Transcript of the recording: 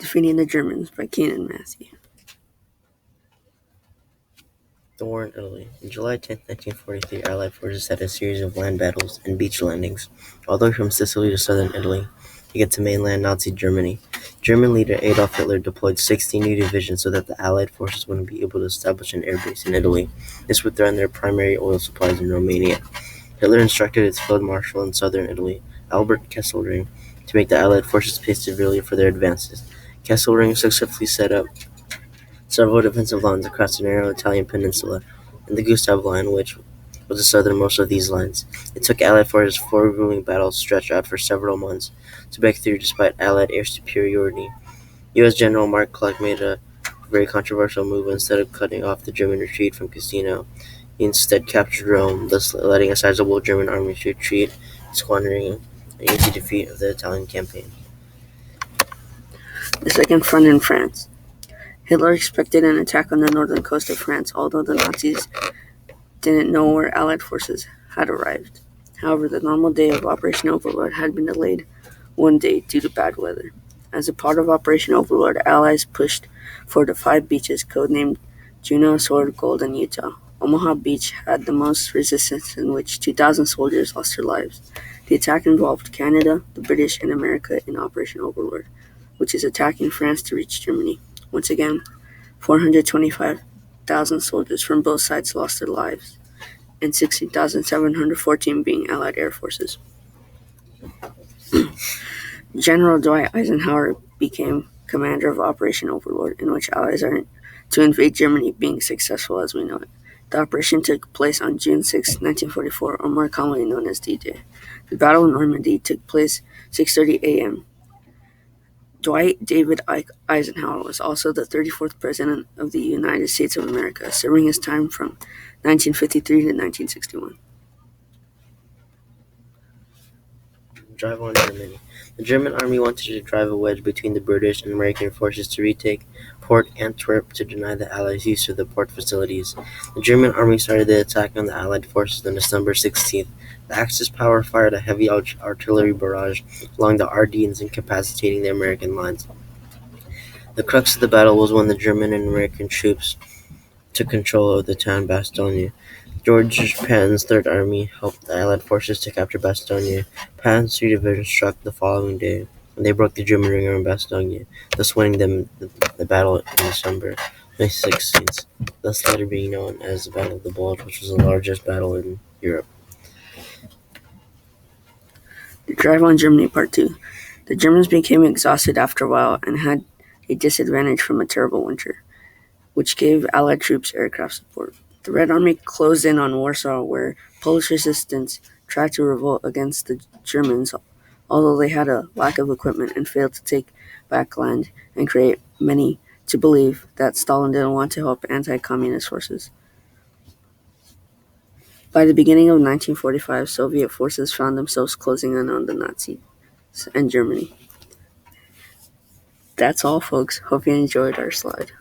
Defeating the Germans by Keenan Massey. The War in Italy. On July 10, 1943, Allied forces had a series of land battles and beach landings, all the way from Sicily to southern Italy, to get to mainland Nazi Germany. German leader Adolf Hitler deployed 60 new divisions so that the Allied forces wouldn't be able to establish an airbase in Italy. This would threaten their primary oil supplies in Romania. Hitler instructed his field marshal in southern Italy, Albert Kesselring, to make the Allied forces pay severely for their advances. Kesselring successfully set up several defensive lines across the narrow Italian peninsula, and the Gustav Line, which was the southernmost of these lines. It took Allied forces 4 grueling battles stretched out for several months to break through despite Allied air superiority. U.S. General Mark Clark made a very controversial move. Instead of cutting off the German retreat from Cassino, he instead captured Rome, thus letting a sizable German army retreat, squandering an easy defeat of the Italian campaign. The Second Front in France. Hitler expected an attack on the northern coast of France, although the Nazis didn't know where Allied forces had arrived. However, the normal day of Operation Overlord had been delayed one day due to bad weather. As a part of Operation Overlord, Allies pushed for the 5 beaches, codenamed Juno, Sword, Gold, and Utah. Omaha Beach had the most resistance, in which 2,000 soldiers lost their lives. The attack involved Canada, the British, and America in Operation Overlord, which is attacking France to reach Germany. Once again, 425,000 soldiers from both sides lost their lives, and 16,714 being Allied air forces. General Dwight Eisenhower became commander of Operation Overlord, in which Allies are to invade Germany, being successful as we know it. The operation took place on June 6, 1944, or more commonly known as D-Day. The Battle of Normandy took place 6:30 a.m. Dwight David Eisenhower was also the 34th President of the United States of America, serving his time from 1953 to 1961. Drive on Germany. The German army wanted to drive a wedge between the British and American forces to retake Port Antwerp to deny the Allies use of the port facilities. The German army started the attack on the Allied forces on December 16th. The Axis power fired a heavy artillery barrage along the Ardennes, incapacitating the American lines. The crux of the battle was when the German and American troops took control of the town Bastogne. George Patton's Third Army helped the Allied forces to capture Bastogne. Patton's 3 divisions struck the following day, and they broke the German ring around Bastogne, thus winning them the battle in December 2016, thus later being known as the Battle of the Bulge, which was the largest battle in Europe. The Drive on Germany Part 2. The Germans became exhausted after a while and had a disadvantage from a terrible winter, which gave Allied troops aircraft support. The Red Army closed in on Warsaw, where Polish resistance tried to revolt against the Germans, although they had a lack of equipment and failed to take back land and create many to believe that Stalin didn't want to help anti-communist forces. By the beginning of 1945, Soviet forces found themselves closing in on the Nazis and Germany. That's all, folks. Hope you enjoyed our slide.